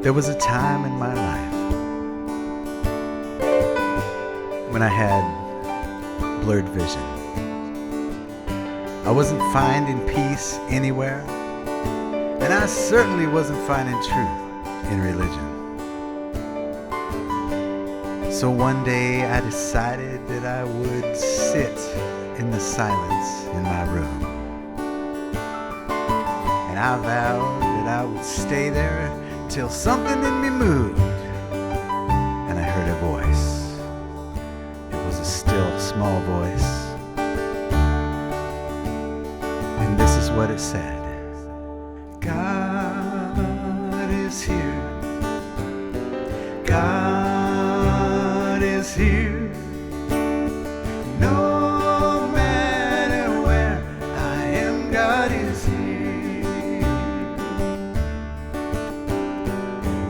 There was a time in my life when I had blurred vision. I wasn't finding peace anywhere, and I certainly wasn't finding truth in religion. So one day I decided that I would sit in the silence in my room, and I vowed that I would stay there till something in me moved, and I heard a voice. It was a still, small voice, and this is what it said. God is here. God is here. No matter where I am, God is here.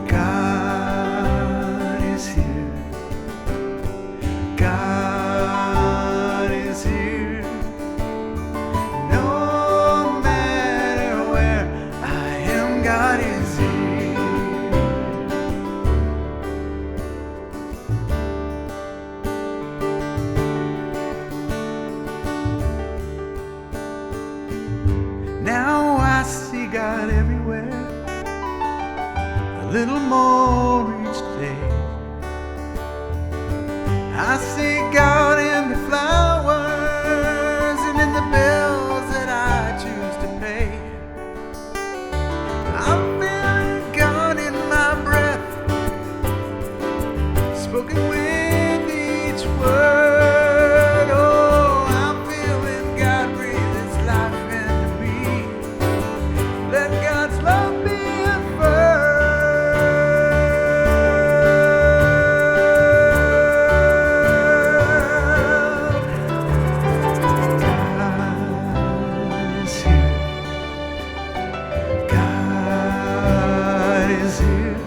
God is here. God is here. No matter where I am, God is here. Now I see God everywhere, a little more each day. I see God in the flowers and in the bills that I choose to pay. I'm feeling God in my breath, spoken with each word. Oh, I'm feeling God breathe His life into me. Let God's love be affirmed. God is here. God is here.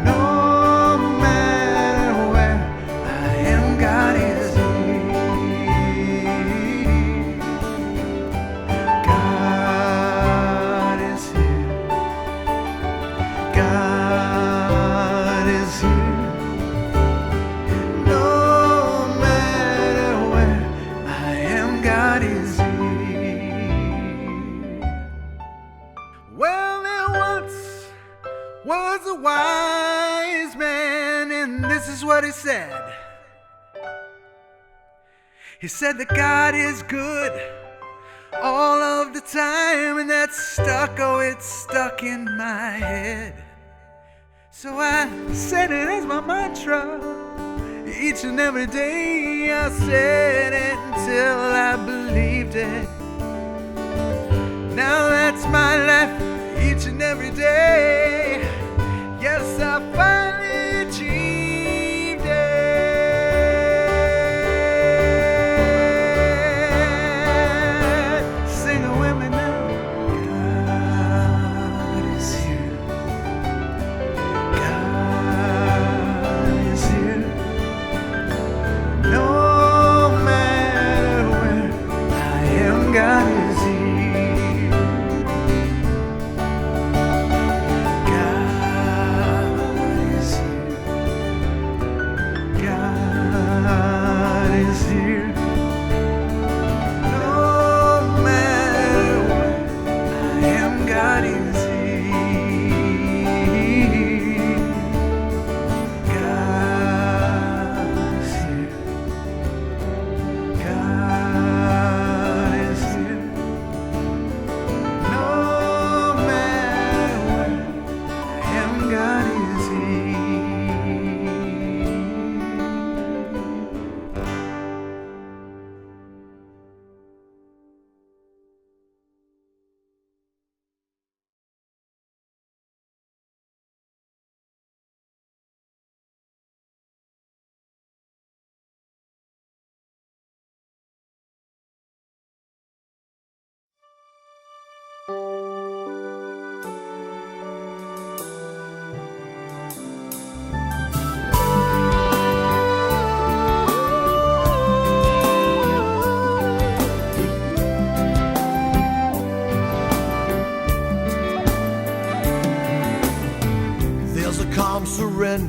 No matter where I am, God is here. God is here. God is here. No matter where I am, God is here. Well, there once was a wise man, and this is what he said. He said that God is good all of the time, and that's stuck, oh, it's stuck in my head. So I said it as my mantra. Each and every day I said it until I believed it. Now that's my life each and every day. Yes, I finally achieved it. Sing it with me now. God is here. God is here. No matter where I am, God is here. God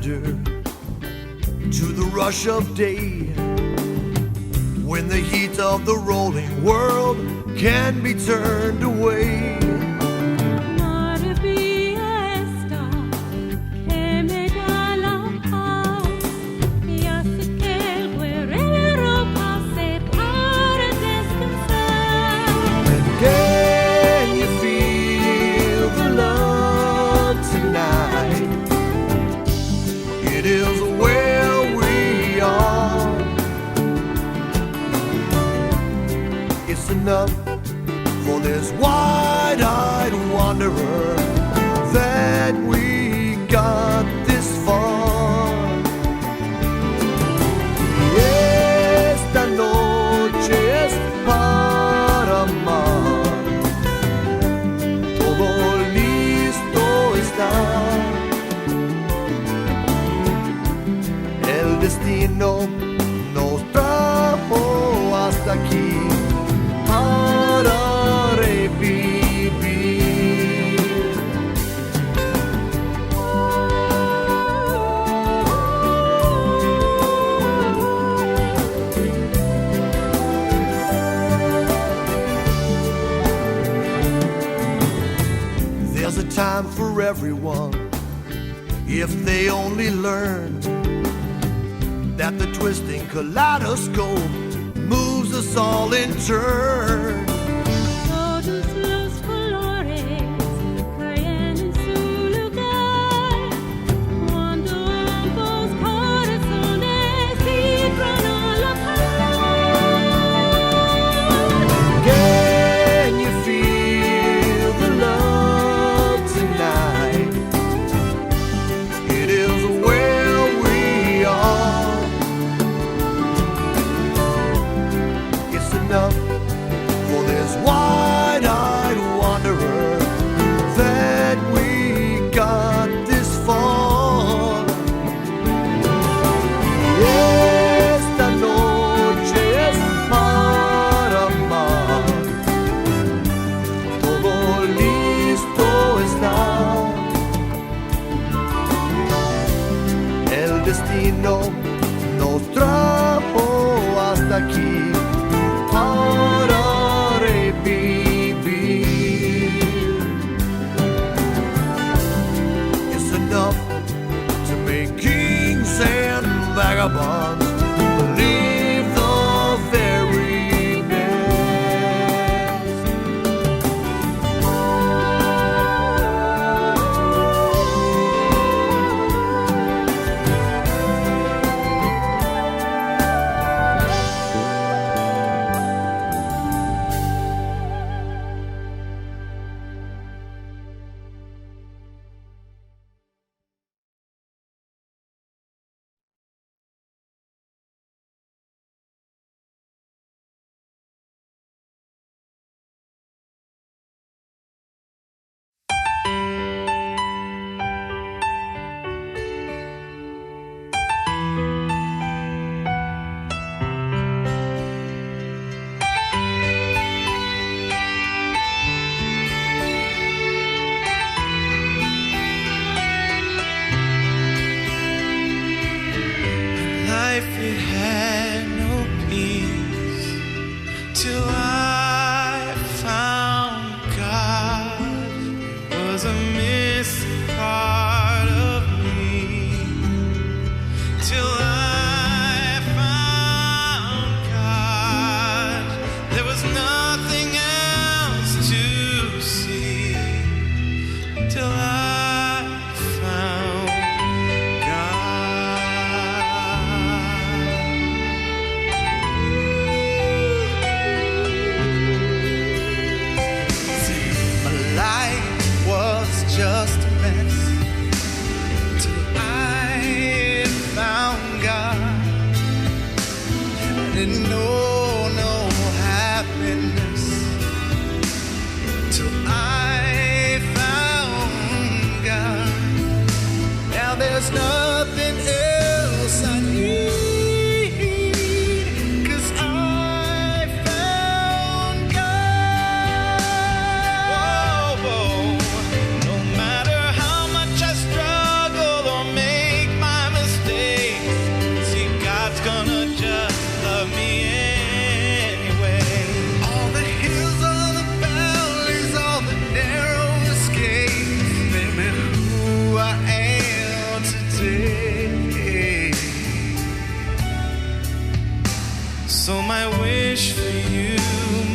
surrender to the rush of day, when the heat of the rolling world can be turned away. Enough for this wide-eyed wanderer that we got this far. Esta noche es para amar, todo listo está. El destino nos trajo hasta aquí para revivir. There's a time for everyone, if they only learn that the twisting kaleidoscope moves us all in turn. Todos los colores caen en su lugar cuando ambos corazones vibran a la par. Can you feel the love tonight? It is where we are. Enough for this wide-eyed wanderer that we got this far. Esta noche es para amar, todo listo está. El destino nos trajo hasta aquí. wish for you,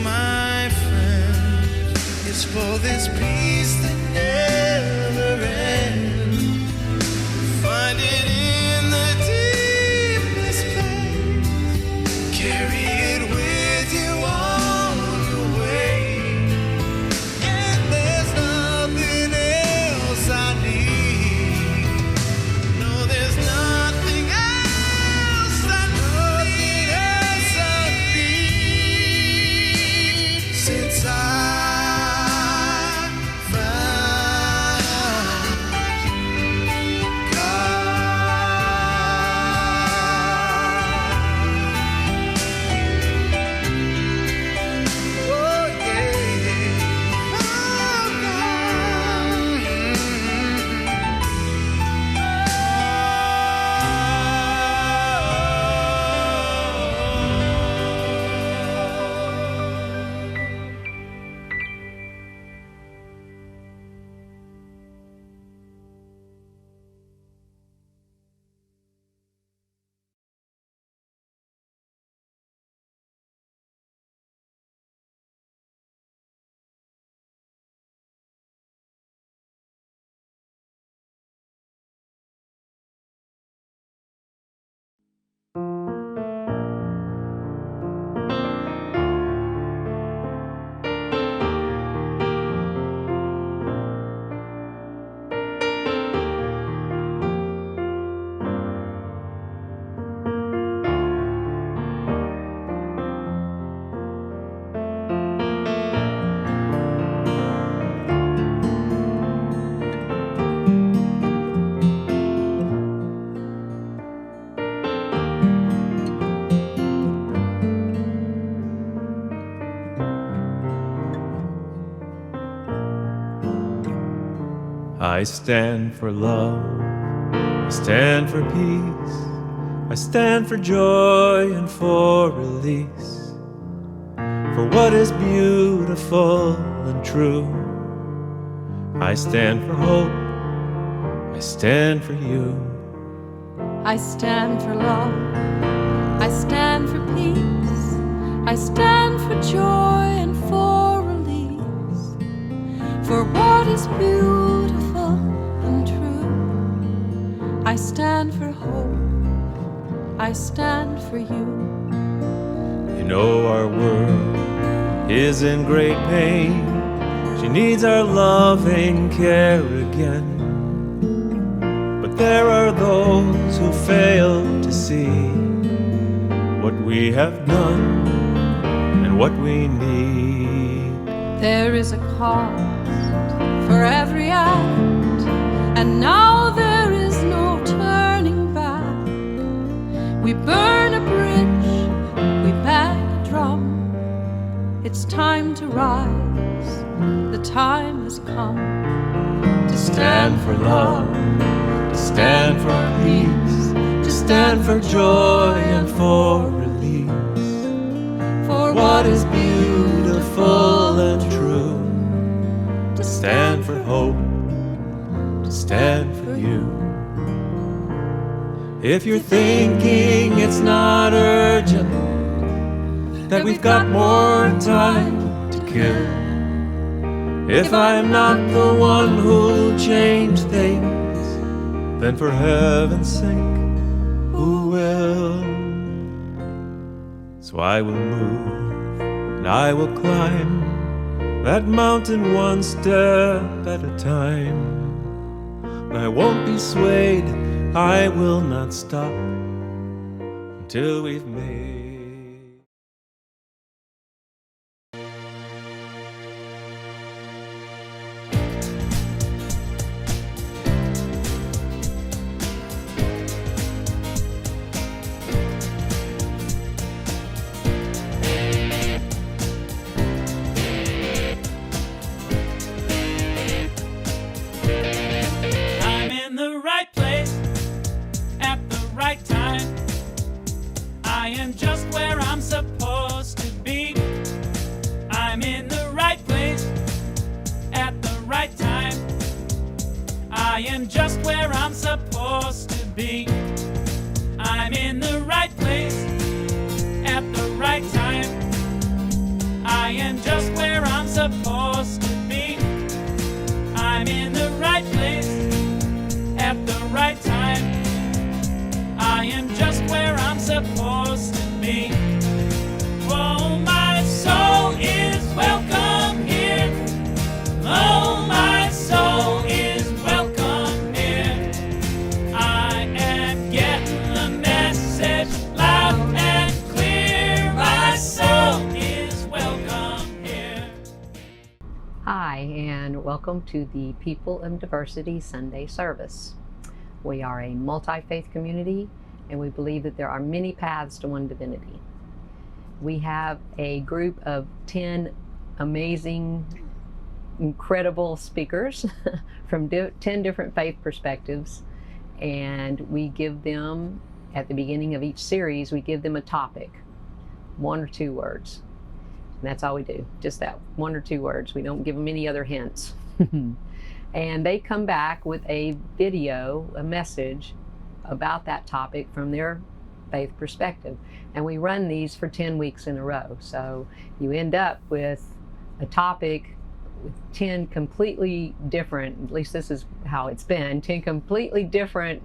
my friend, is for this peace that never ends. Find it in the deepest place. Carry it with you all the way. And there's nothing else I need. No, there's nothing else I need. Since I found I stand for love, I stand for peace, I stand for joy and for release, for what is beautiful and true. I stand for hope, I stand for you. I stand for love, I stand for peace, I stand for joy and for release, for what is beautiful and true. I stand for hope, I stand for you. You know our world is in great pain. She needs our loving care again. But there are those who fail to see what we have done and what we need. There is a cost for every act, and now there is no turning back. We burn a bridge, we bang a drum. It's time to rise, the time has come to stand for love, to stand for peace, to stand for joy and for release, for what is beautiful and true. to Stand for hope, to stand for you. If you're thinking it's not urgent, that we've got more time to kill, if I'm not the one who'll change things, then for heaven's sake, who will? So I will move, and I will climb that mountain one step at a time. And I won't be swayed, I will not stop until we've made. I'm in the right place at the right time. I am just I am just where I'm supposed to be. I'm in the right place at the right time. I am just where I'm supposed to be. Oh, my soul is welcome here. Oh, my soul is welcome here. I am getting the message loud and clear. My soul is welcome here. Hi, and welcome to the People of Diversity Sunday service. We are a multi-faith community, and we believe that there are many paths to one divinity. We have a group of 10 amazing, incredible speakers from 10 different faith perspectives, and we give them, at the beginning of each series, we give them a topic, 1 or 2 words. And that's all we do, just that, 1 or 2 words. We don't give them any other hints. And they come back with a video, a message about that topic from their faith perspective. And we run these for 10 weeks in a row. So you end up with a topic with 10 completely different, at least this is how it's been, 10 completely different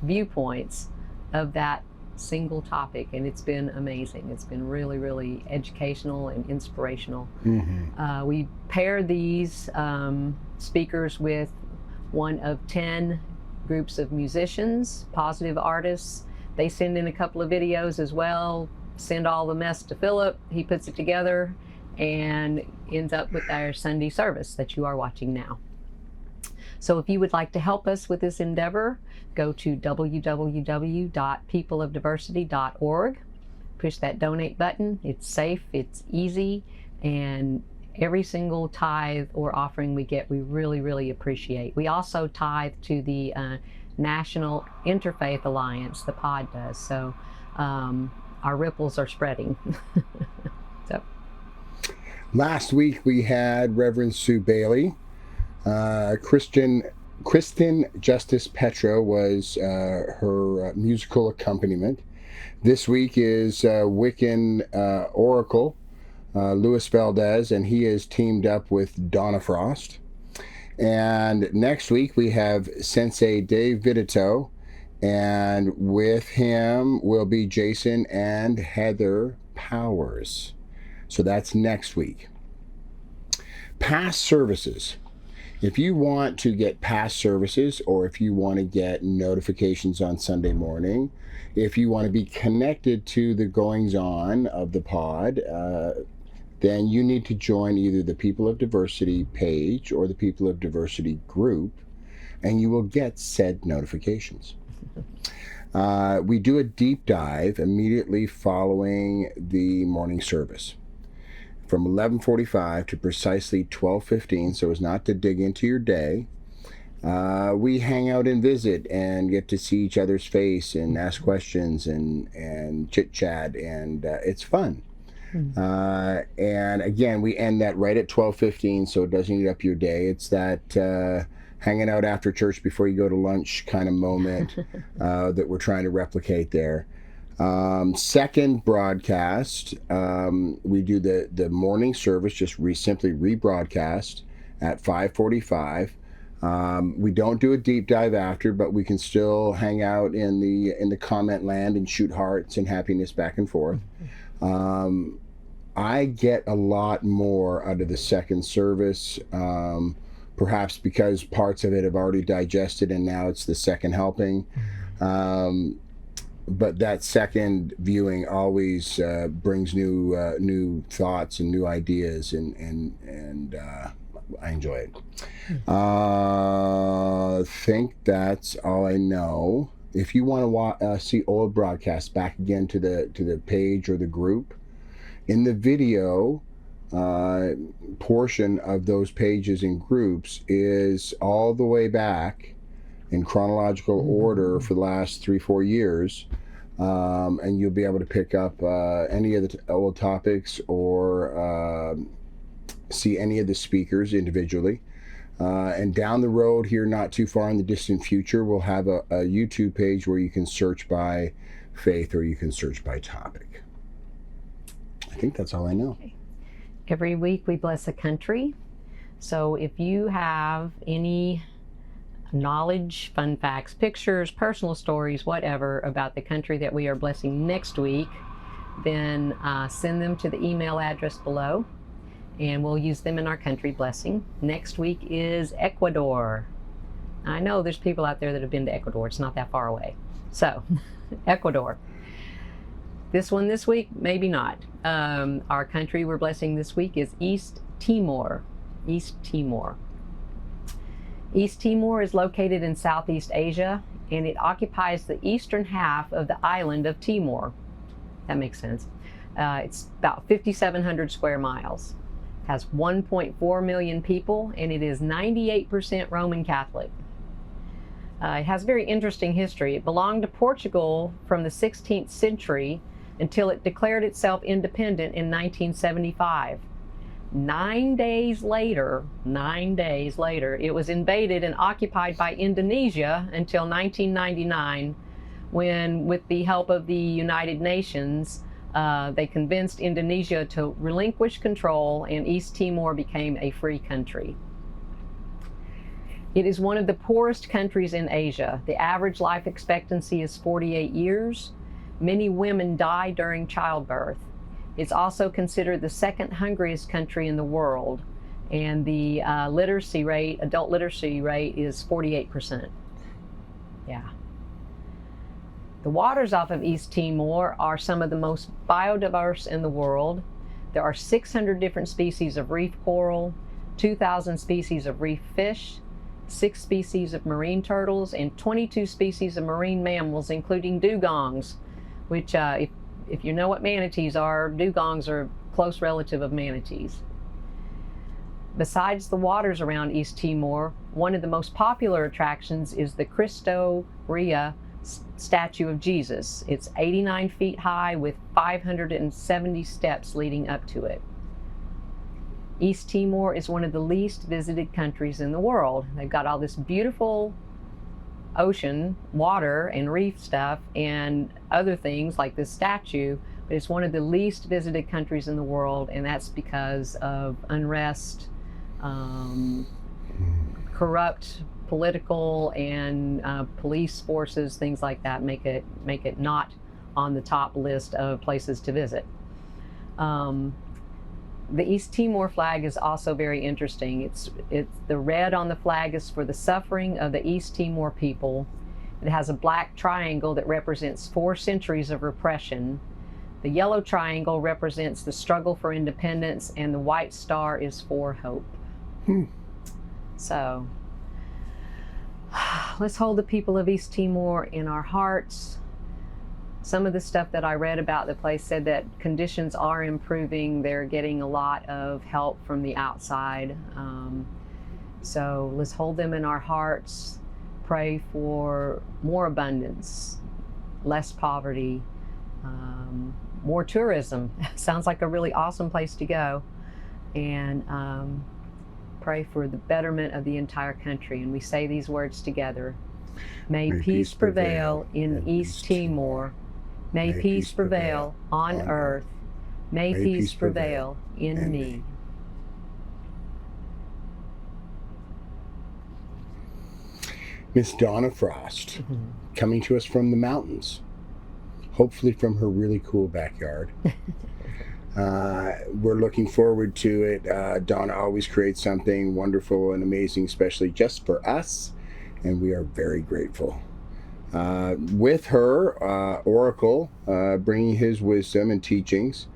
viewpoints of that single topic, and it's been amazing. It's been really, really educational and inspirational. We pair these speakers with one of 10 groups of musicians, positive artists. They send in a couple of videos as well, send all the mess to Philip. He puts it together and ends up with our Sunday service that you are watching now. So if you would like to help us with this endeavor, go to www.peopleofdiversity.org. Push that donate button. It's safe, it's easy, and every single tithe or offering we get, we really, really appreciate. We also tithe to the National Interfaith Alliance, the pod does. So our ripples are spreading. So. Last week we had Reverend Sue Bailey. Kristen Justice Petro was her musical accompaniment. This week is Wiccan Oracle, Louis Valadez, and he is teamed up with Donna Frost. And next week we have Sensei Dave Vidito, and with him will be Jason and Heather Powers. So that's next week. Past services. If you want to get past services, or if you want to get notifications on Sunday morning, if you want to be connected to the goings-on of the pod, then you need to join either the People of Diversity page or the People of Diversity group, and you will get said notifications. We do a deep dive immediately following the morning service, from 11:45 to precisely 12:15, so as not to dig into your day. We hang out and visit and get to see each other's face and ask questions and chit chat, and it's fun. And again, we end that right at 12:15, so it doesn't eat up your day. It's that hanging out after church before you go to lunch kind of moment that we're trying to replicate there. Second broadcast, we do the morning service, just simply rebroadcast at 5:45. We don't do a deep dive after, but we can still hang out in the comment land and shoot hearts and happiness back and forth. I get a lot more out of the second service, perhaps because parts of it have already digested and now it's the second helping. But that second viewing always brings new thoughts and new ideas, and I enjoy it. I think that's all I know. If you want to see old broadcasts, back again to the page or the group, in the video portion of those pages and groups is all the way back in chronological order for the last 3-4 years, and you'll be able to pick up any of the old topics or see any of the speakers individually. And down the road here, not too far in the distant future, we'll have a YouTube page where you can search by faith or you can search by topic. I think that's all I know. Okay. Every week we bless a country. So if you have any knowledge, fun facts, pictures, personal stories, whatever about the country that we are blessing next week, then send them to the email address below and we'll use them in our country blessing. Next week is Ecuador. I know there's people out there that have been to Ecuador. It's not that far away. So, Ecuador. This one this week, maybe not. Our country we're blessing this week is East Timor. East Timor. East Timor is located in Southeast Asia, and it occupies the eastern half of the island of Timor. That makes sense. It's about 5,700 square miles. Has 1.4 million people, and it is 98% Roman Catholic. It has very interesting history. It belonged to Portugal from the 16th century until it declared itself independent in 1975. 9 days later, it was invaded and occupied by Indonesia until 1999, when, with the help of the United Nations, they convinced Indonesia to relinquish control and East Timor became a free country. It is one of the poorest countries in Asia. The average life expectancy is 48 years. Many women die during childbirth. It's also considered the second hungriest country in the world, and the adult literacy rate is 48%. Yeah. The waters off of East Timor are some of the most biodiverse in the world. There are 600 different species of reef coral, 2,000 species of reef fish, 6 species of marine turtles, and 22 species of marine mammals, including dugongs, which, if you know what manatees are, dugongs are a close relative of manatees. Besides the waters around East Timor, one of the most popular attractions is the Cristo Rei statue of Jesus. It's 89 feet high with 570 steps leading up to it. East Timor is one of the least visited countries in the world. They've got all this beautiful ocean, water, and reef stuff, and other things like this statue, but it's one of the least visited countries in the world, and that's because of unrest, corrupt political and police forces, things like that make it not on the top list of places to visit. The East Timor flag is also very interesting. It's the red on the flag is for the suffering of the East Timor people. It has a black triangle that represents 4 centuries of repression. The yellow triangle represents the struggle for independence, and the white star is for hope. So, let's hold the people of East Timor in our hearts. Some of the stuff that I read about the place said that conditions are improving. They're getting a lot of help from the outside. So let's hold them in our hearts. Pray for more abundance, less poverty, more tourism. Sounds like a really awesome place to go. And pray for the betterment of the entire country. And we say these words together. May peace prevail in East Timor. May peace prevail on earth. May peace prevail in me. Miss Donna Frost, coming to us from the mountains, hopefully from her really cool backyard. We're looking forward to it. Donna always creates something wonderful and amazing, especially just for us, and we are very grateful. With her, Oracle, bringing his wisdom and teachings.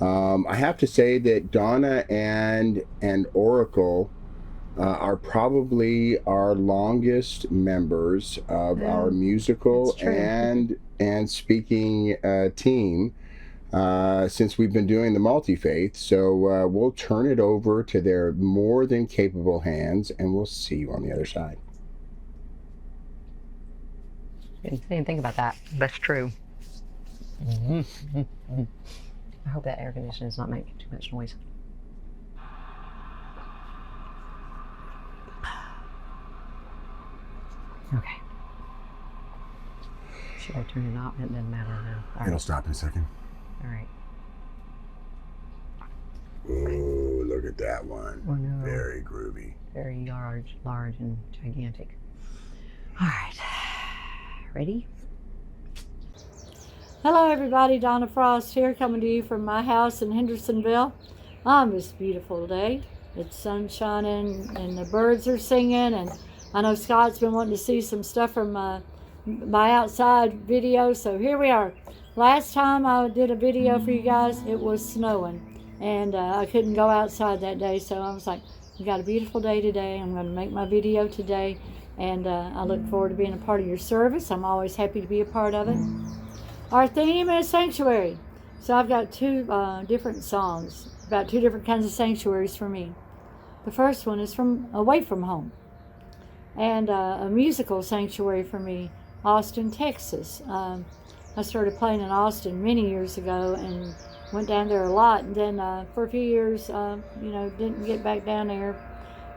I have to say that Donna and Oracle are probably our longest members of our musical and speaking team since we've been doing the multi-faith. So we'll turn it over to their more than capable hands, and we'll see you on the other side. Didn't think about that. That's true. I hope that air conditioner is not making too much noise. Okay. Should I turn it off? It doesn't matter now. All right. It'll stop in a second. All right. with that one. Oh, no. Very groovy. Very large and gigantic. All right. Ready? Hello everybody, Donna Frost here, coming to you from my house in Hendersonville on this beautiful day. It's sun shining and the birds are singing, and I know Scott's been wanting to see some stuff from my outside video, so here we are. Last time I did a video for you guys, it was snowing, and I couldn't go outside that day, so I was like, we got a beautiful day today. I'm going to make my video today, and I look forward to being a part of your service. I'm always happy to be a part of it. Our theme is sanctuary. So I've got two different songs about two different kinds of sanctuaries for me. The first one is from away from home, and a musical sanctuary for me, Austin, Texas. I started playing in Austin many years ago and went down there a lot, and then for a few years, didn't get back down there,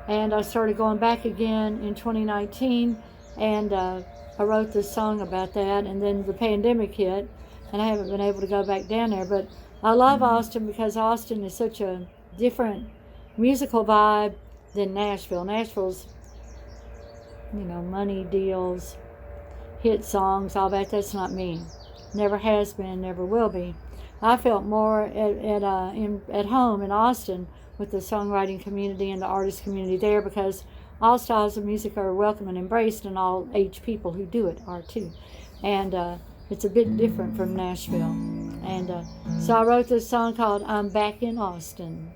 and I started going back again in 2019, and I wrote this song about that, and then the pandemic hit, and I haven't been able to go back down there. But I love Austin because Austin is such a different musical vibe than Nashville. Nashville's, money deals, hit songs, all that. That's not me. Never has been, never will be. I felt more at home in Austin with the songwriting community and the artist community there, because all styles of music are welcome and embraced, and all age people who do it are too. And it's a bit different from Nashville. And so I wrote this song called I'm Back in Austin.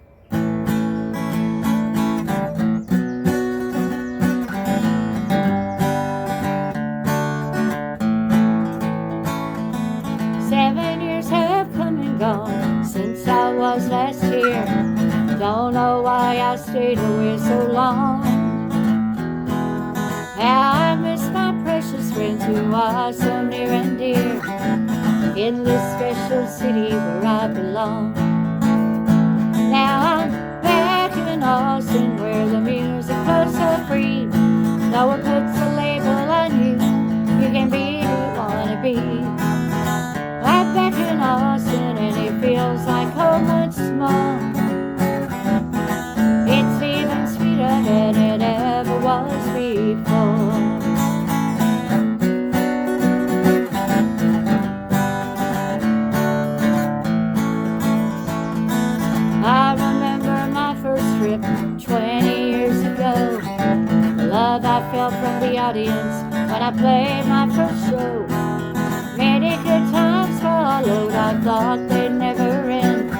7 years have come and gone since I was last here. Don't know why I stayed away so long. How I miss my precious friends who are so near and dear in this special city where I belong. Now I'm back in Austin where the music flows so free. No one puts a label on you. You can be who you wanna be. I'm back in Austin and it feels like home once more. It's even sweeter than it ever was before. I remember my first trip 20 years ago. The love I felt from the audience when I played my first show. Many good times followed, I thought they'd never end.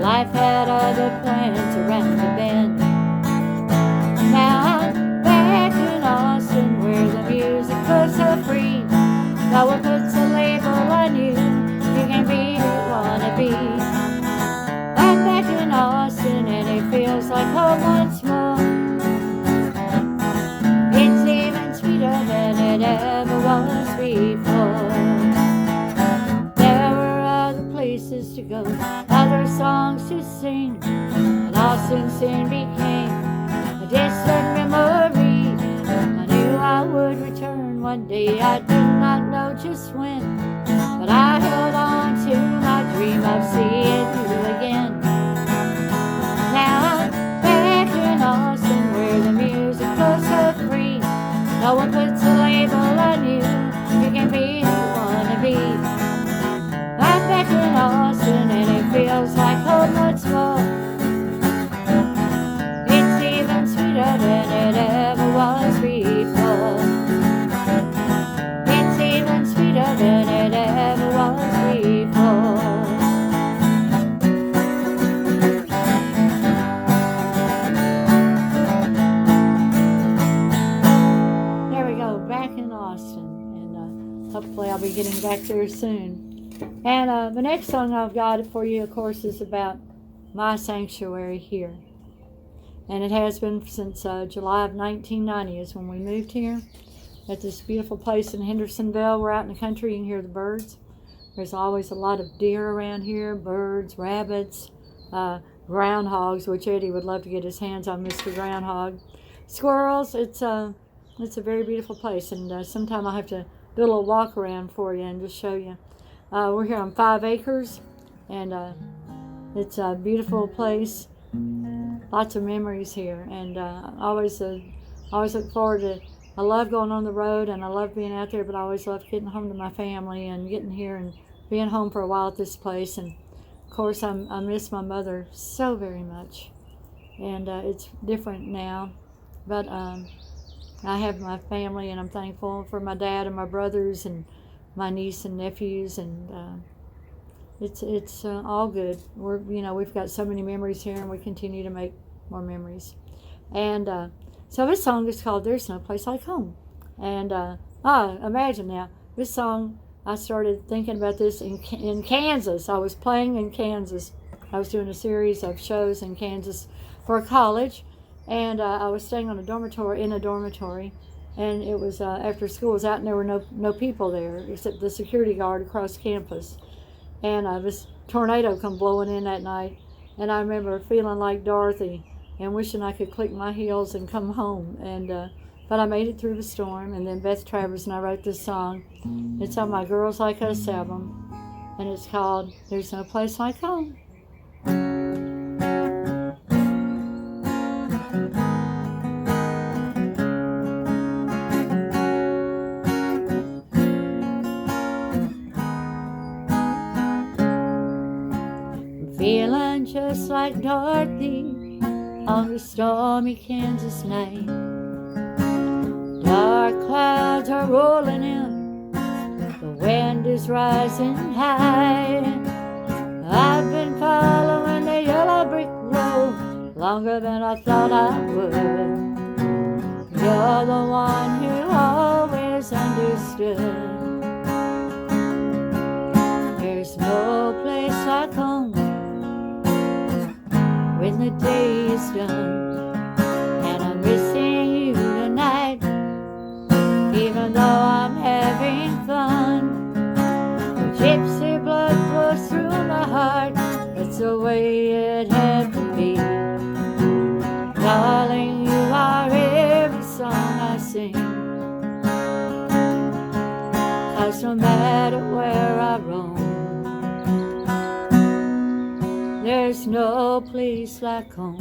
Life had other plans around the bend. Now I'm back in Austin where the music was so free. No one puts a label on you. You can be who you wanna be. I'm back in Austin and it feels like home once more. It's even sweeter than it ever was before. There were other places to go, other songs to sing, and Austin soon became a distant memory. I knew I would return one day, I did not know just when, but I held on to my dream of seeing you again. Now I'm back in Austin where the music flows so free. No one puts a label on you. You can be who you wanna be. I'm back in Austin and it feels like home once more. It's even sweeter than it ever was before. It's even sweeter than it ever was before. There we go, back in Austin, and hopefully I'll be getting back there soon. And the next song I've got for you, of course, is about my sanctuary here. And it has been since July of 1990 is when we moved here. At this beautiful place in Hendersonville. We're out in the country, you can hear the birds. There's always a lot of deer around here, birds, rabbits, groundhogs, which Eddie would love to get his hands on, Mr. Groundhog. Squirrels. It's a very beautiful place, and sometime I'll have to do a little walk around for you and just show you. We're here on 5 acres, and it's a beautiful place. lots of memories here, and always look forward to. I love going on the road, and I love being out there, but I always love getting home to my family and getting here and being home for a while at this place. And of course, I miss my mother so very much, and it's different now, but I have my family, and I'm thankful for my dad and my brothers and my niece and nephews, and it's all good. We've got so many memories here, and we continue to make more memories. And so this song is called "There's No Place Like Home." And imagine now, this song, I started thinking about this in Kansas. I was playing in Kansas. I was doing a series of shows in Kansas for a college, and I was staying in a dormitory, and it was after school was out, and there were no people there except the security guard across campus. And this tornado come blowing in that night, and I remember feeling like Dorothy and wishing I could click my heels and come home. And but I made it through the storm. And then Beth Travers and I wrote this song. It's on my Girls Like Us album, and it's called "There's No Place Like Home." Feeling just like Dorothy on the stormy Kansas night. Dark clouds are rolling in, the wind is rising high. I've been following the yellow brick road longer than I thought I would. You're the one who always understood. There's no place like home when the day is done, and I'm missing you tonight, even though I'm having fun. The gypsy blood flows through my heart, it's the way it had to be. Darling, you are every song I sing, 'cause no matter where I roam, there's no place like home.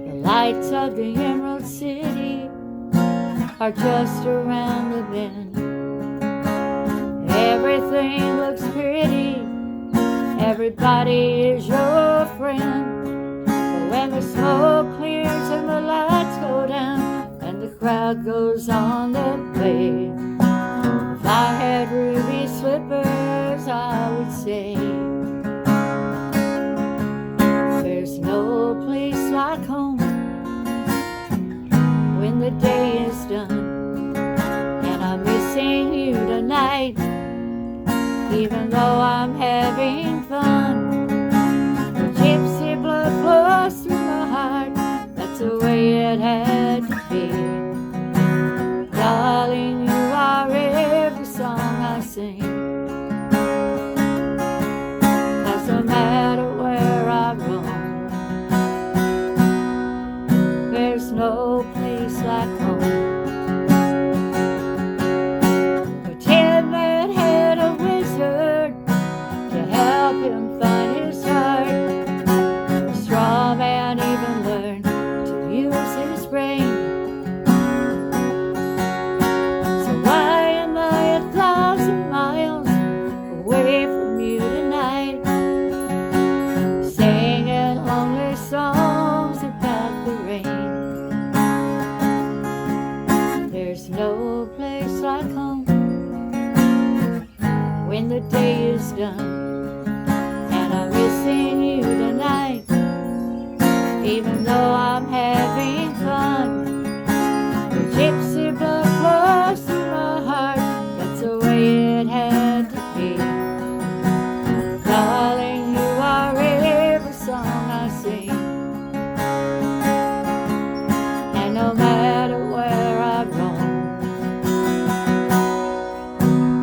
The lights of the Emerald City are just around the bend. Everything looks pretty, everybody is your friend. When the smoke clears and the lights go down and the crowd goes on their way, if I had ruby slippers, I would say there's no place like home when the day is done, and I'm missing you tonight, even though I'm having fun. Gypsy blood flows through my heart, that's the way it had to be. Darling, you are every song I sing, 'cause no matter where I roam, there's no place like home. Pretend that had a wizard to help him find his heart. Straw man even learned to use his brain. So why am I 1,000 miles away from you tonight, singing lonely songs about the rain? There's no place like home when the day is done, and I'm missing you tonight, even though I'm having fun. The gypsy blood flows through my heart, that's the way it had to be. Darling, you are every song I sing, and no matter where I roam,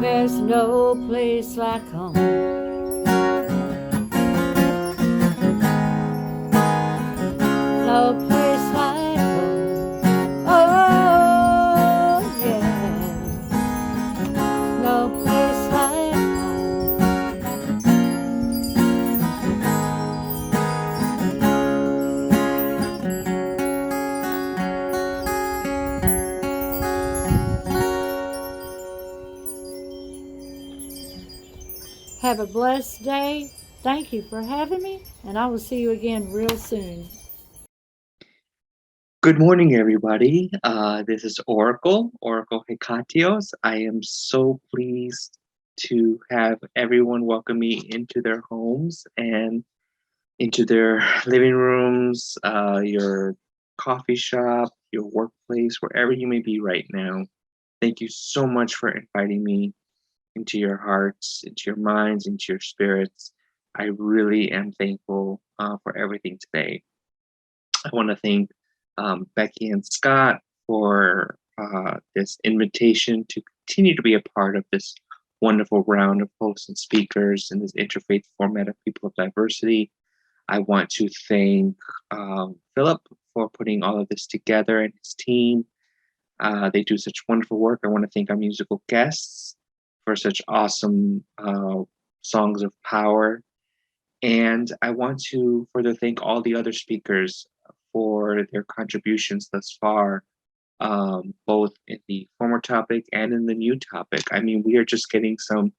there's no place like home. No place like home. have a blessed day. Thank you for having me, and I will see you again real soon. Good morning, everybody. This is Oracle Hecatios. I am so pleased to have everyone welcome me into their homes and into their living rooms, your coffee shop, your workplace, wherever you may be right now. Thank you so much for inviting me into your hearts, into your minds, into your spirits. I really am thankful for everything today. I want to thank Becky and Scott for this invitation to continue to be a part of this wonderful round of hosts and speakers in this interfaith format of People of Diversity. I want to thank Philip for putting all of this together and his team. They do such wonderful work. I want to thank our musical guests for such awesome songs of power. And I want to further thank all the other speakers for their contributions thus far, both in the former topic and in the new topic. I mean, we are just getting some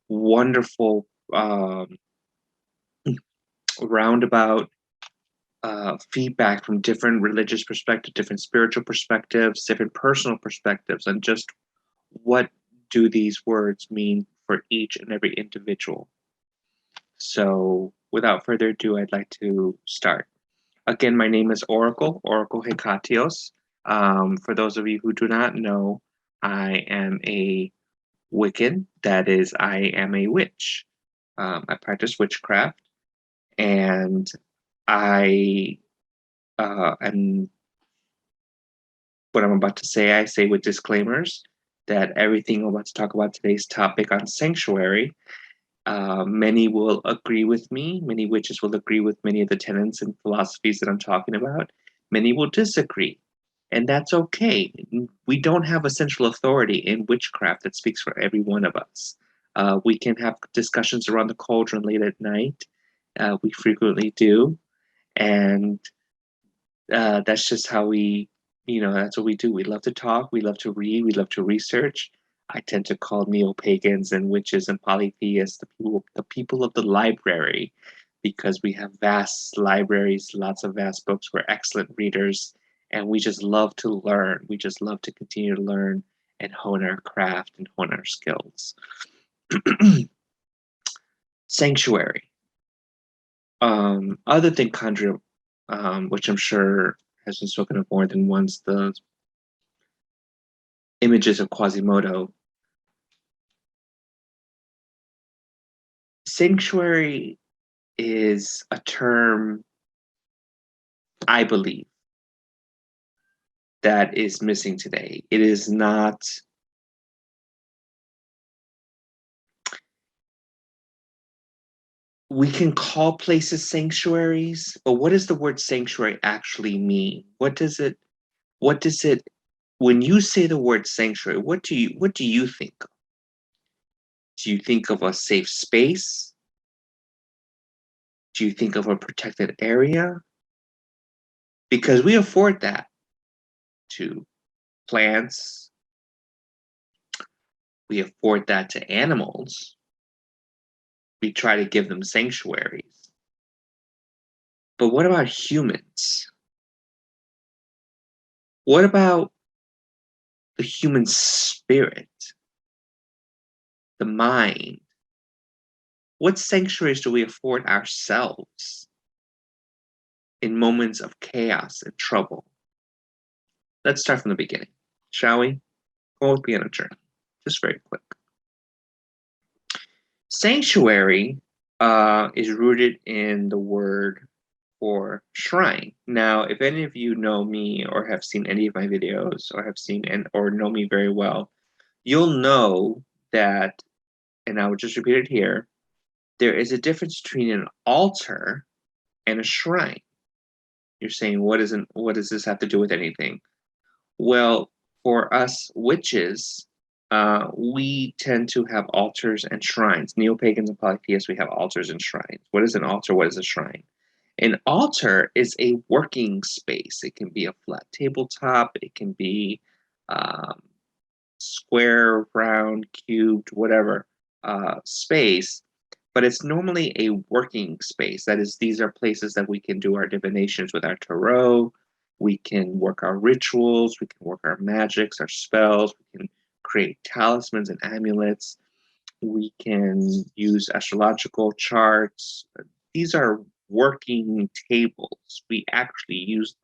wonderful roundabout feedback from different religious perspectives, different spiritual perspectives, different personal perspectives, and just what do these words mean for each and every individual. So without further ado, I'd like to start. Again, my name is Oracle Hecatios. For those of you who do not know, I am a Wiccan. That is, I am a witch. I practice witchcraft, and I am what I'm about to say, I say with disclaimers that everything I'm about to talk about today's topic on sanctuary, many will agree with me. Many witches will agree with many of the tenets and philosophies that I'm talking about. Many will disagree, and that's okay. We don't have a central authority in witchcraft that speaks for every one of us. We can have discussions around the cauldron late at night. We frequently do, and that's just how that's what we do. We love to talk, we love to read, we love to research. I tend to call neo-pagans and witches and polytheists the people of the library, because we have vast libraries, lots of vast books. We're excellent readers, and we just love to learn. We just love to continue to learn and hone our craft and hone our skills. Sanctuary. Other than conjure, which I'm sure has been spoken of more than once, the images of Quasimodo. Sanctuary is a term, I believe, that is missing today. It is not we can call places sanctuaries, but what does the word sanctuary actually mean? What does it when you say the word sanctuary, what do you think of? Do you think of a safe space? Do you think of a protected area? Because we afford that to plants. We afford that to animals. We try to give them sanctuaries. But what about humans? What about the human spirit? The mind? What sanctuaries do we afford ourselves in moments of chaos and trouble? Let's start from the beginning, shall we? Go with me on a journey, just very quick. Sanctuary is rooted in the word for shrine. Now, if any of you know me or have seen any of my videos or have seen or know me very well, you'll know that, and I will just repeat it here, there is a difference between an altar and a shrine. You're saying, what does this have to do with anything? Well, for us witches, we tend to have altars and shrines. Neo-pagans and polytheists, we have altars and shrines. What is an altar? What is a shrine? An altar is a working space. It can be a flat tabletop. It can be square, round, cubed, whatever space but it's normally a working space. That is, these are places that we can do our divinations with our tarot, we can work our rituals, we can work our magics, our spells, we can create talismans and amulets, we can use astrological charts. These are working tables. We actually use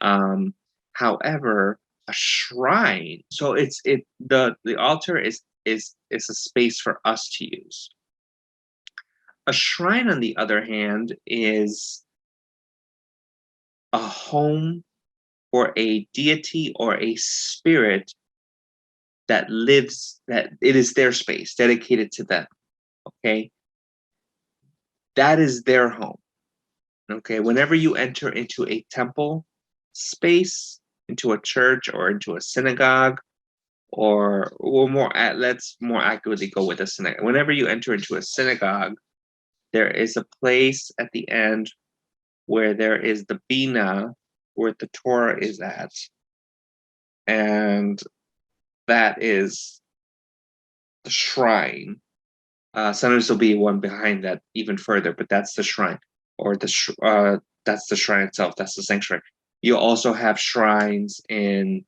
them. However, a shrine, so the altar is a space for us to use. A shrine, on the other hand, is a home or a deity or a spirit that lives, that it is their space dedicated to them. Okay, that is their home. Okay, whenever you enter into a temple space, into a church or into a synagogue, or let's more accurately go with a synagogue. Whenever you enter into a synagogue, there is a place at the end where there is the bina, where the Torah is at, and that is the shrine. Sometimes there'll be one behind that even further, but that's the shrine, or that's the shrine itself. That's the sanctuary. You also have shrines in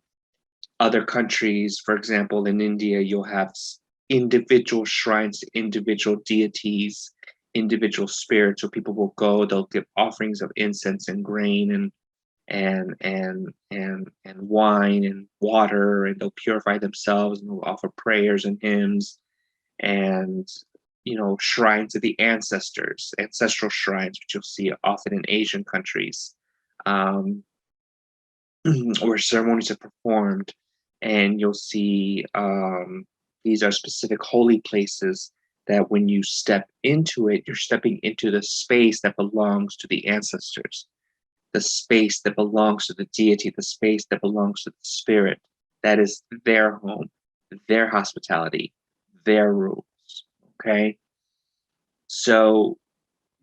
other countries. For example, in India, you'll have individual shrines to individual deities, individual spirits. So people will go, they'll give offerings of incense and grain and wine and water, and they'll purify themselves, and they'll offer prayers and hymns and shrines of the ancestors, ancestral shrines, which you'll see often in Asian countries, where ceremonies are performed. And you'll see these are specific holy places that when you step into it, you're stepping into the space that belongs to the ancestors, the space that belongs to the deity, the space that belongs to the spirit. That is their home, their hospitality, their rules. Okay? So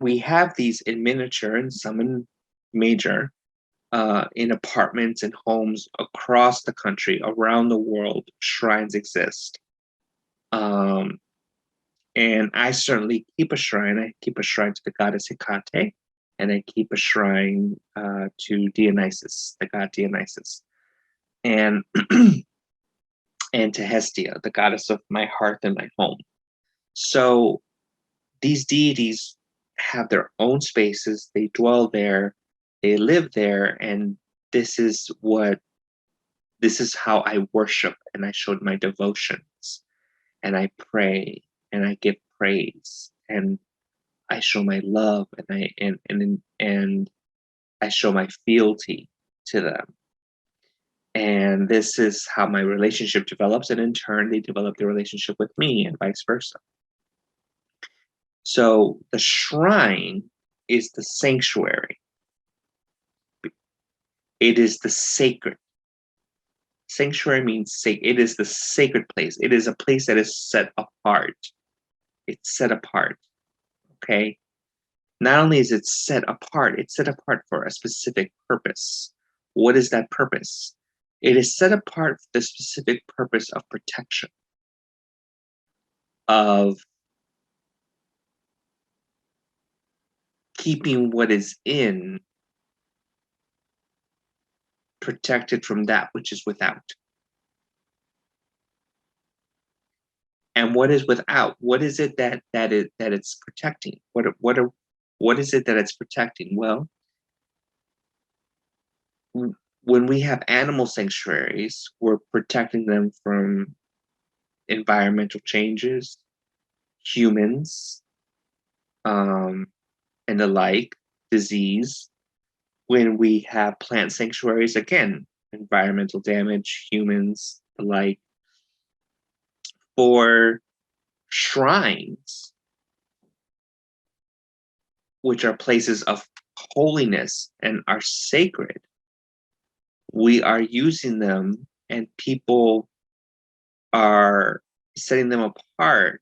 we have these in miniature and some in major, in apartments and homes across the country, around the world. Shrines exist. And I certainly keep a shrine. I keep a shrine to the goddess Hecate, and I keep a shrine to Dionysus, the god Dionysus, and and to Hestia, the goddess of my hearth and my home. So these deities have their own spaces. They dwell there. They live there, and this is how I worship, and I showed my devotions, and I pray, and I give praise, and I show my love, and I show my fealty to them. And this is how my relationship develops, and in turn, they develop their relationship with me, and vice versa. So the shrine is the sanctuary. It is the sacred. Sanctuary means it is the sacred place. It is a place that is set apart. It's set apart. Okay? Not only is it set apart, it's set apart for a specific purpose. What is that purpose? It is set apart for the specific purpose of protection, of keeping what is in protected from that which is without. And what is without? What is it that it's protecting? What is it that it's protecting? Well, when we have animal sanctuaries, we're protecting them from environmental changes, humans, and the like, disease. When we have plant sanctuaries, again, environmental damage, humans, the like. For shrines, which are places of holiness and are sacred, we are using them, and people are setting them apart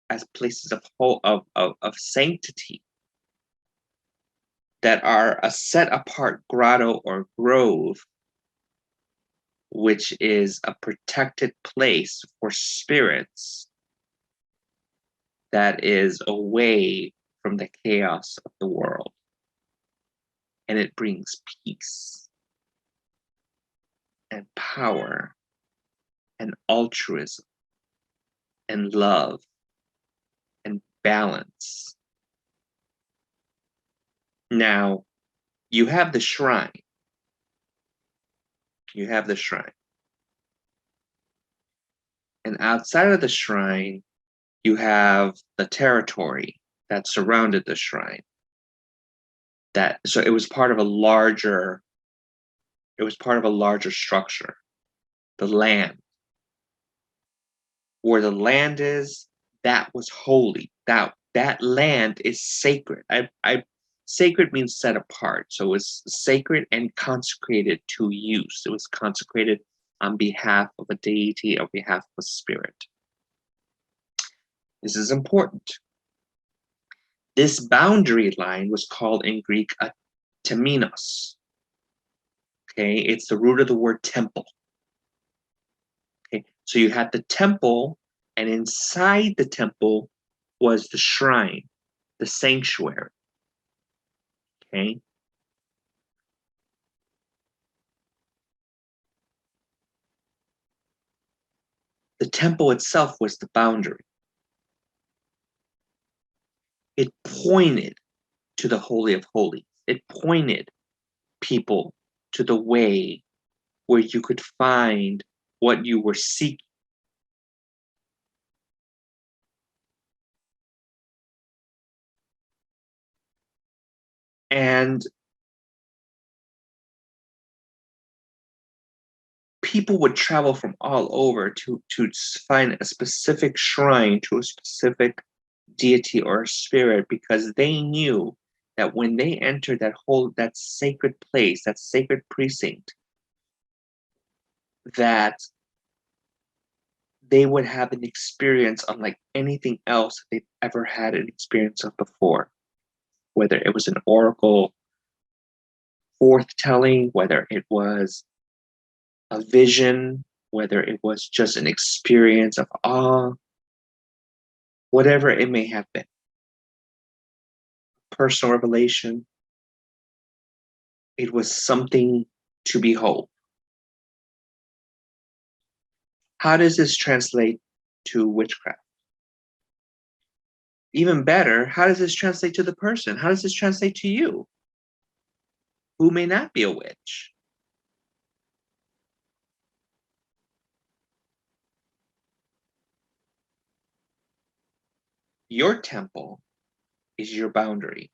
as places of sanctity, that are a set apart grotto or grove, which is a protected place for spirits that is away from the chaos of the world. And it brings peace and power and altruism and love and balance. Now, you have the shrine. You have the shrine. And outside of the shrine, you have the territory that surrounded the shrine. So it was part of a larger structure. The land. Where the land is, that was holy. That land is sacred. Sacred means set apart. So it was sacred and consecrated to use. It was consecrated on behalf of a deity, on behalf of a spirit. This is important. This boundary line was called in Greek a temenos. Okay, it's the root of the word temple. Okay, so you had the temple, and inside the temple was the shrine, the sanctuary. Okay. The temple itself was the boundary. It pointed to the Holy of Holies. It pointed people to the way where you could find what you were seeking. And people would travel from all over to find a specific shrine to a specific deity or spirit, because they knew that when they entered that sacred place, that sacred precinct, that they would have an experience unlike anything else they've ever had an experience of before. Whether it was an oracle forthtelling, whether it was a vision, whether it was just an experience of awe, whatever it may have been. Personal revelation. It was something to behold. How does this translate to witchcraft? Even better, how does this translate to the person? How does this translate to you, who may not be a witch? Your temple is your boundary.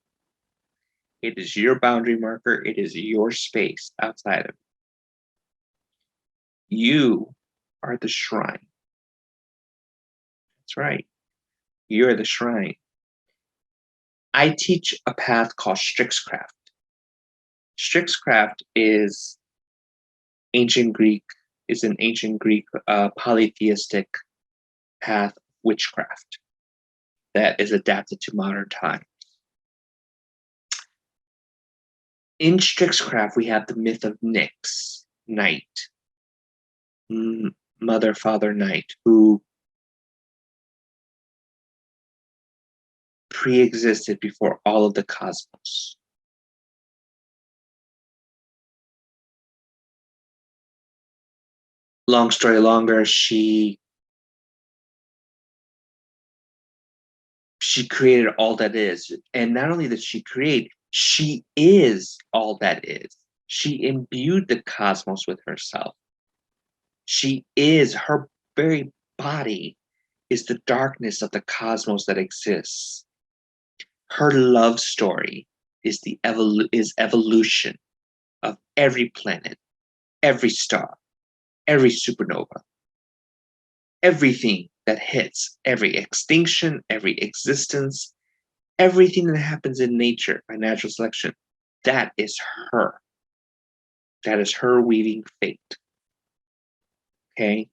It is your boundary marker. It is your space outside of it. You are the shrine. That's right. You're the shrine. I teach a path called Strixcraft. Strixcraft is an ancient Greek polytheistic path of witchcraft that is adapted to modern times. In Strixcraft, we have the myth of Nyx, night, mother, father, night, who pre-existed before all of the cosmos. Long story longer, she created all that is. And not only did she create, she is all that is. She imbued the cosmos with herself. She is, her very body is the darkness of the cosmos that exists. Her love story is evolution of every planet, every star, every supernova, everything that hits, every extinction, every existence, everything that happens in nature by natural selection. That is her. That is her weaving fate. Okay?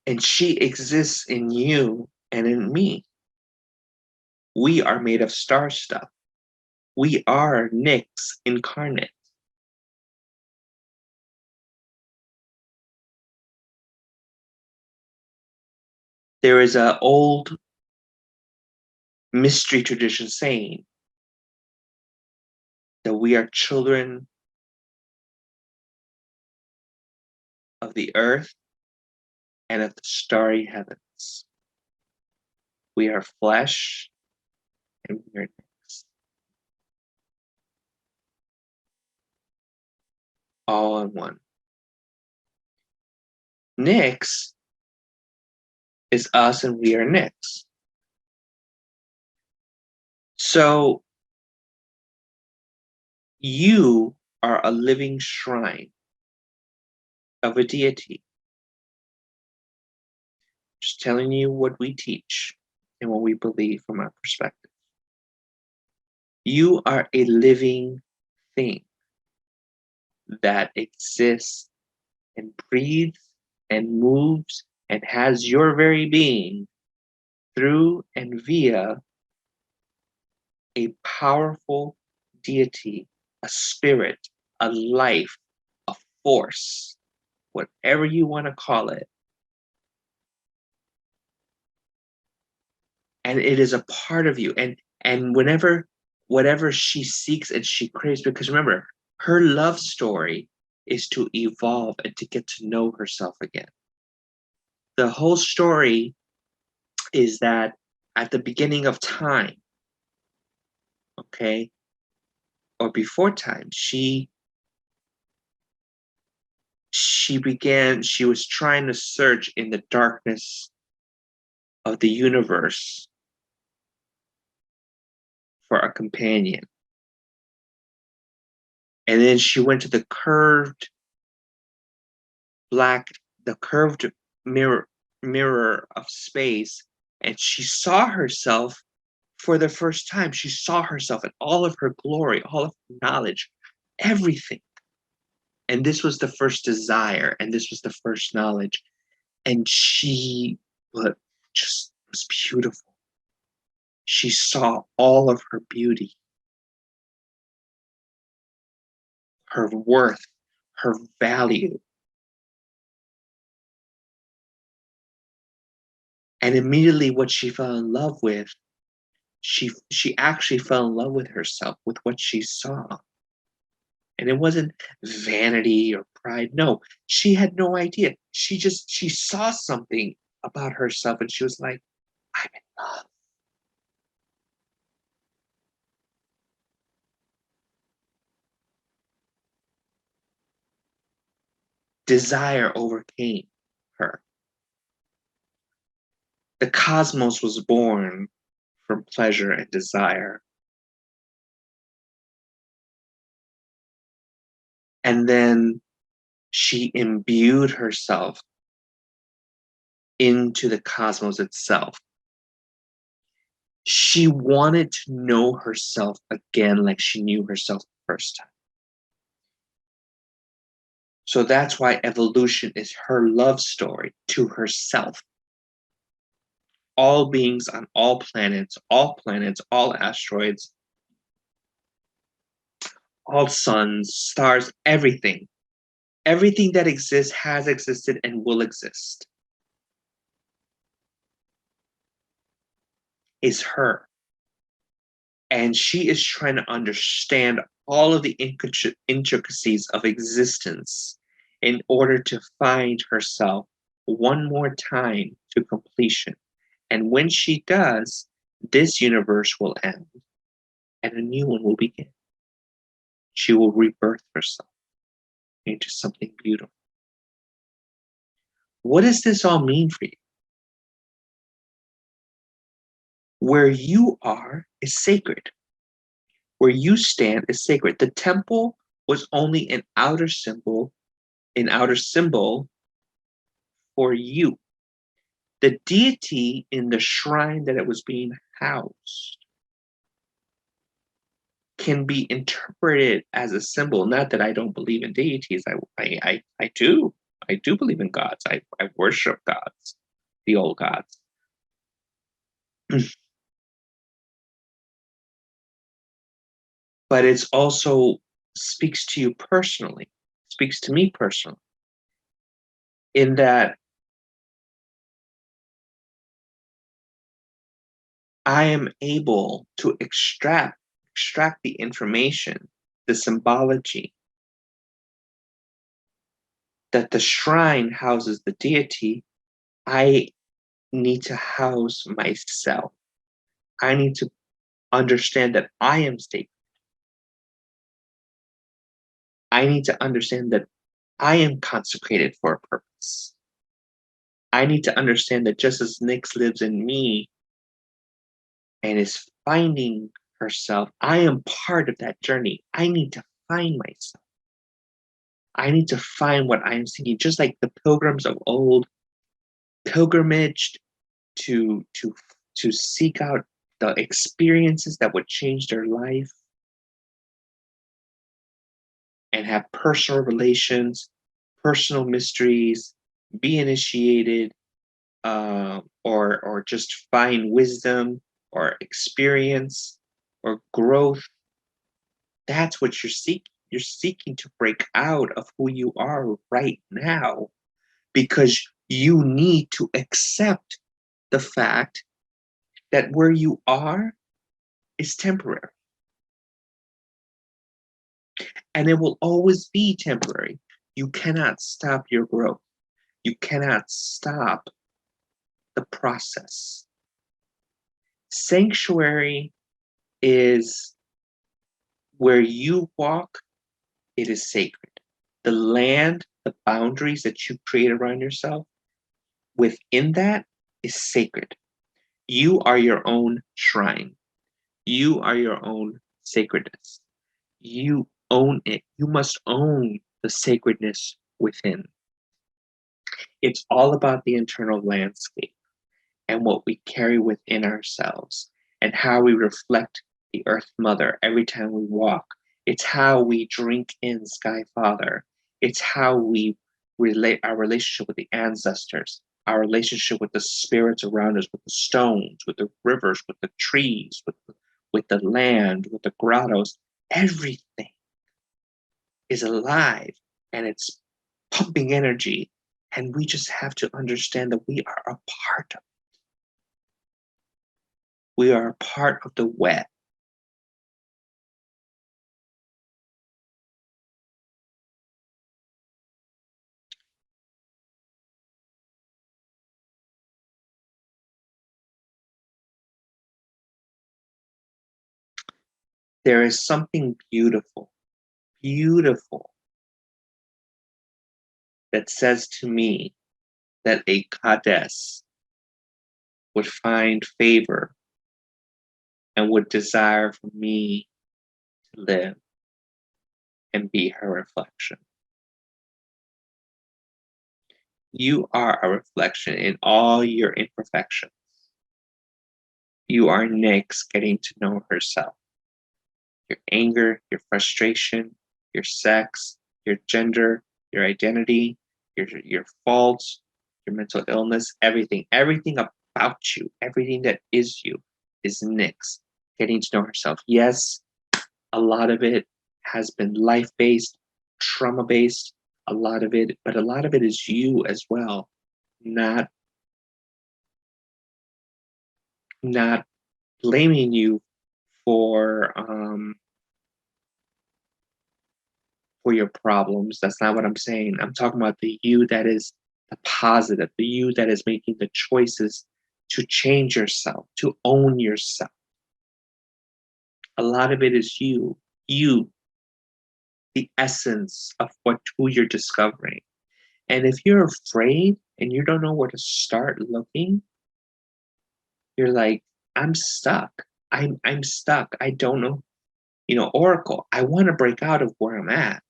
And she exists in you and in me. We are made of star stuff. We are Nyx incarnate. There is an old mystery tradition saying that we are children of the earth and of the starry heavens. We are flesh and we are Nyx. All in one. Nyx is us and we are Nyx. So you are a living shrine of a deity. Just telling you what we teach and what we believe from our perspective. You are a living thing that exists and breathes and moves and has your very being through and via a powerful deity, a spirit, a life, a force, whatever you want to call it. And it is a part of you. And whatever she seeks and she craves, because remember, her love story is to evolve and to get to know herself again. The whole story is that at the beginning of time, okay, or before time, she was trying to search in the darkness of the universe for a companion. And then she went to the curved mirror of space, and she saw herself for the first time. She saw herself in all of her glory, all of her knowledge, everything. And this was the first desire, and this was the first knowledge. And she just was beautiful. She saw all of her beauty, her worth, her value. And immediately what she fell in love with, she actually fell in love with herself, with what she saw. And it wasn't vanity or pride. No, she had no idea. She saw something about herself and she was like, I'm in love. Desire overcame her. The cosmos was born from pleasure and desire. And then she imbued herself into the cosmos itself. She wanted to know herself again like she knew herself the first time. So that's why evolution is her love story to herself. All beings on all planets, all asteroids, all suns, stars, everything. Everything that exists has existed and will exist is her. And she is trying to understand all of the intricacies of existence in order to find herself one more time to completion. And when she does, this universe will end and a new one will begin. She will rebirth herself into something beautiful. What does this all mean for you? Where you are is sacred. Where you stand is sacred. The temple was only an outer symbol for you. The deity in the shrine that it was being housed can be interpreted as a symbol. Not that I don't believe in deities. I do. I do believe in gods. I worship gods, the old gods. But it's also speaks to you personally, speaks to me personally, in that I am able to extract the information, the symbology, that the shrine houses the deity. I need to house myself. I need to understand that I am sacred. I need to understand that I am consecrated for a purpose. I need to understand that just as Nyx lives in me and is finding herself, I am part of that journey. I need to find myself. I need to find what I am seeking, just like the pilgrims of old pilgrimaged to seek out the experiences that would change their life and have personal relations, personal mysteries, be initiated, or just find wisdom or experience or growth. That's what you're seeking. You're seeking to break out of who you are right now because you need to accept the fact that where you are is temporary. And it will always be temporary. You cannot stop your growth. You cannot stop the process. Sanctuary is where you walk, it is sacred. The land, the boundaries that you create around yourself, within that is sacred. You are your own shrine. You are your own sacredness. You own it. You must own the sacredness within. It's all about the internal landscape and what we carry within ourselves and how we reflect the Earth Mother every time we walk. It's how we drink in Sky Father. It's how we relate our relationship with the ancestors, our relationship with the spirits around us, with the stones, with the rivers, with the trees, with the land, with the grottos. Everything is alive and it's pumping energy. And we just have to understand that we are a part of it. We are a part of the web. There is something beautiful, beautiful that says to me that a goddess would find favor and would desire for me to live and be her reflection. You are a reflection in all your imperfections. You are Nyx getting to know herself. Your anger, your frustration, your sex, your gender, your identity, your faults, your mental illness, everything about you, everything that is you is Nyx getting to know herself. Yes, a lot of it has been life-based, trauma-based, but a lot of it is you as well, not blaming you for your problems. That's not what I'm saying. I'm talking about the you that is the positive, the you that is making the choices to change yourself, to own yourself. A lot of it is you, the essence of who you're discovering. And if you're afraid and you don't know where to start looking, you're like, I'm stuck. I'm stuck. I don't know. Oracle, I want to break out of where I'm at.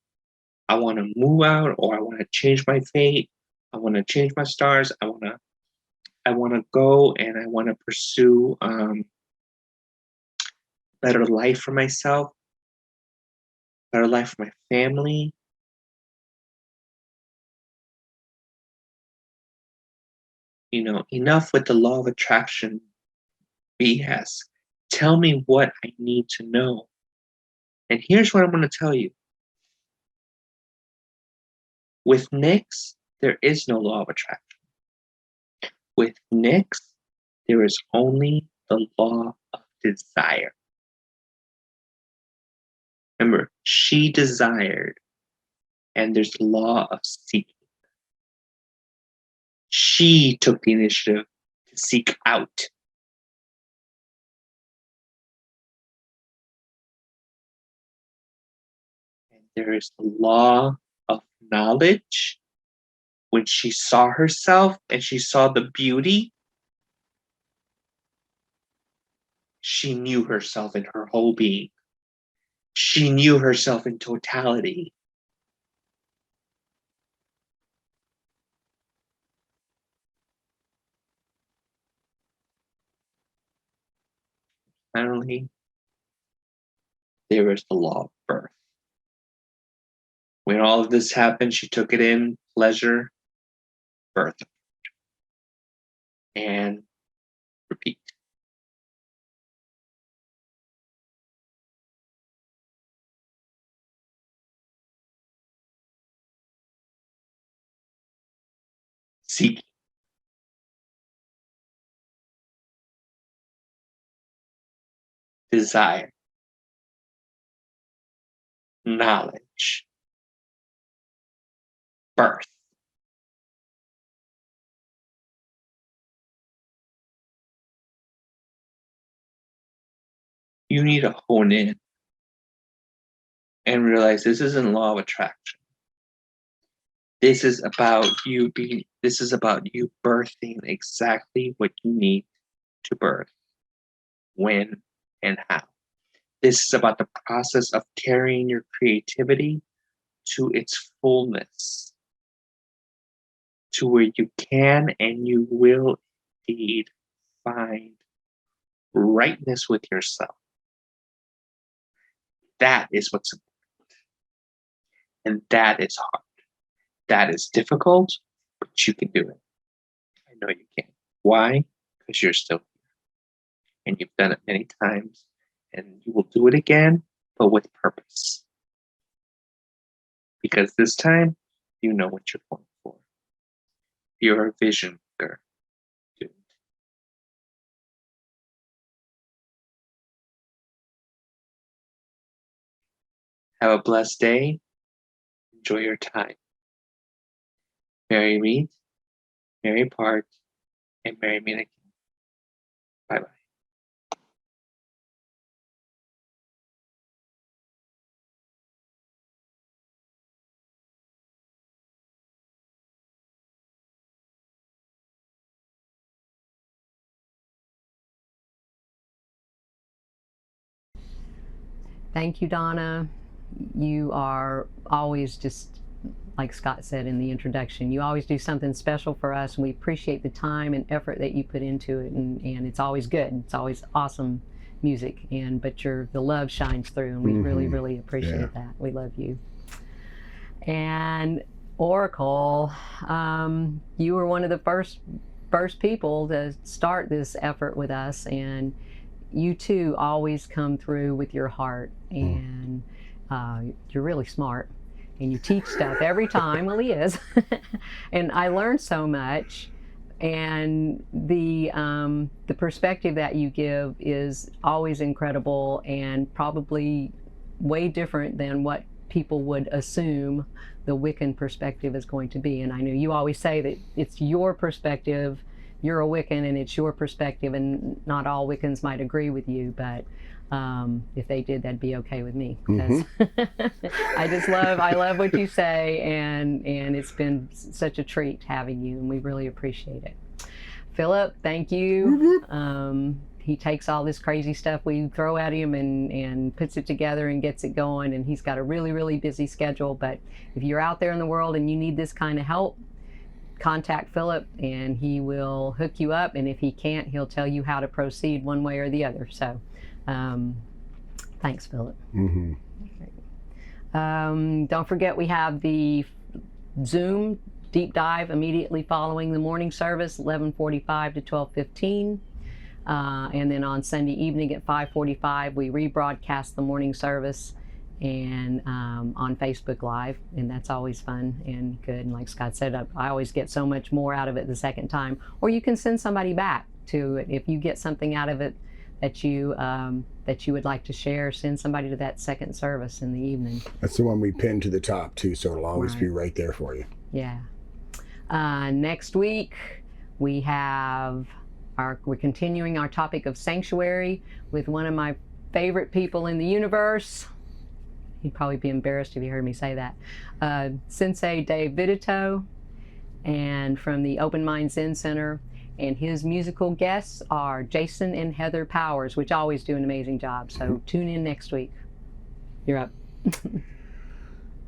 I want to move out, or I want to change my fate. I want to change my stars. I want to go and I want to pursue better life for myself, better life for my family. Enough with the law of attraction BS. Tell me what I need to know. And here's what I'm going to tell you. With Nyx, there is no law of attraction. With Nyx, there is only the law of desire. Remember, she desired, and there's the law of seeking. She took the initiative to seek out. And there is the law of knowledge. When she saw herself and she saw the beauty, she knew herself in her whole being. She knew herself in totality. Finally, there is the law of birth. When all of this happened, she took it in, pleasure, birth, and repeat. Seeking. Desire. Knowledge. Birth. You need to hone in and realize this isn't law of attraction. This is about you birthing exactly what you need to birth, when and how. This is about the process of carrying your creativity to its fullness, to where you can and you will indeed find rightness with yourself. That is what's important. And that is hard. That is difficult, but you can do it. I know you can. Why? Because you're still here. And you've done it many times. And you will do it again, but with purpose. Because this time, you know what you're going for. You're a vision maker. Have a blessed day. Enjoy your time. Merry meet, merry part, and merry meet again. Bye-bye. Thank you, Donna. You are always just, like Scott said in the introduction, you always do something special for us, and we appreciate the time and effort that you put into it, and it's always good. It's always awesome music, but the love shines through, and we really, really appreciate that. We love you. And Oracle, you were one of the first people to start this effort with us, and you too always come through with your heart, and you're really smart, and you teach stuff every time. Well, he is. And I learned so much, and the perspective that you give is always incredible, and probably way different than what people would assume the Wiccan perspective is going to be. And I know you always say that it's your perspective. You're a Wiccan, and it's your perspective, and not all Wiccans might agree with you, but if they did, that'd be okay with me, because I love what you say, and it's been such a treat having you, and we really appreciate it. Philip, thank you. He takes all this crazy stuff we throw at him and puts it together and gets it going, and he's got a really, really busy schedule, but if you're out there in the world and you need this kind of help, contact Philip, and he will hook you up, and if he can't, he'll tell you how to proceed one way or the other. So thanks, Philip. Don't forget, we have the Zoom deep dive immediately following the morning service, 11:45 to 12:15, and then on Sunday evening at 5:45 we rebroadcast the morning service, and on Facebook Live, and that's always fun and good. And like Scott said, I always get so much more out of it the second time. Or you can send somebody back too. If you get something out of it that you would like to share, send somebody to that second service in the evening. That's the one we pinned to the top too, so it'll always be right there for you. Yeah. Next week we're continuing our topic of sanctuary with one of my favorite people in the universe. He'd probably be embarrassed if he heard me say that. Sensei Dave Vidito, and from the Open Mind Zen Center. And his musical guests are Jason and Heather Powers, which always do an amazing job. So tune in next week. You're up.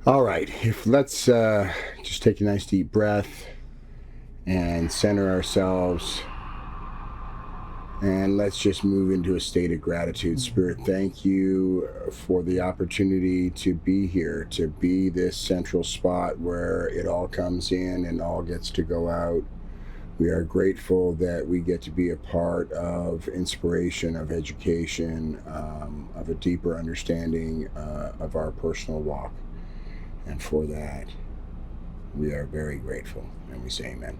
All right. Let's just take a nice deep breath and center ourselves. And let's just move into a state of gratitude. Spirit, thank you for the opportunity to be here, to be this central spot where it all comes in and all gets to go out. We are grateful that we get to be a part of inspiration, of education, of a deeper understanding of our personal walk. And for that, we are very grateful, and we say amen.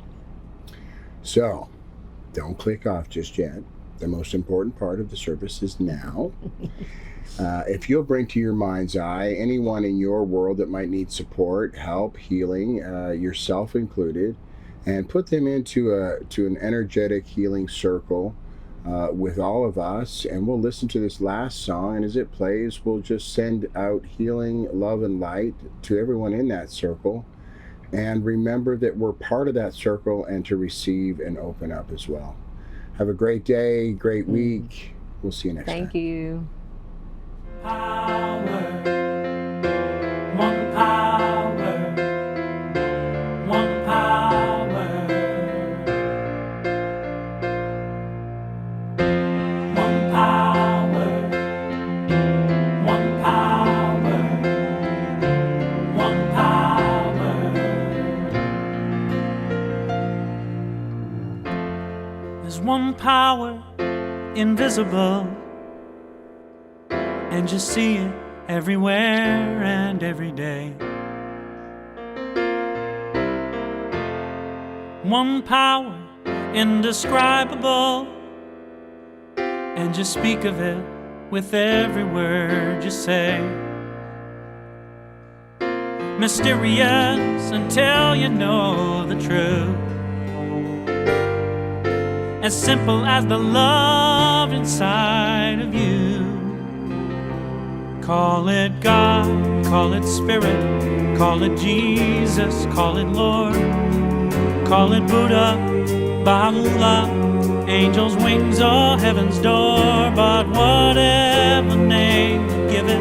So, don't click off just yet. The most important part of the service is now. If you'll bring to your mind's eye anyone in your world that might need support, help, healing, yourself included, and put them into an energetic healing circle with all of us, and we'll listen to this last song, and as it plays, we'll just send out healing, love, and light to everyone in that circle. And remember that we're part of that circle, and to receive and open up as well. Have a great day, great week. We'll see you next time. Thank you. Power, one power, one power, one power, one power, one power. There's one power invisible, and you see it everywhere and every day. One power indescribable, and you speak of it with every word you say. Mysterious until you know the truth, as simple as the love inside of you. Call it God, call it Spirit, call it Jesus, call it Lord, call it Buddha, Baha'u'llah, angels' wings or heaven's door. But whatever name you give it,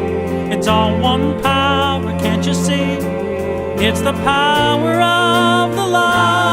it's all one power, can't you see? It's the power of the love.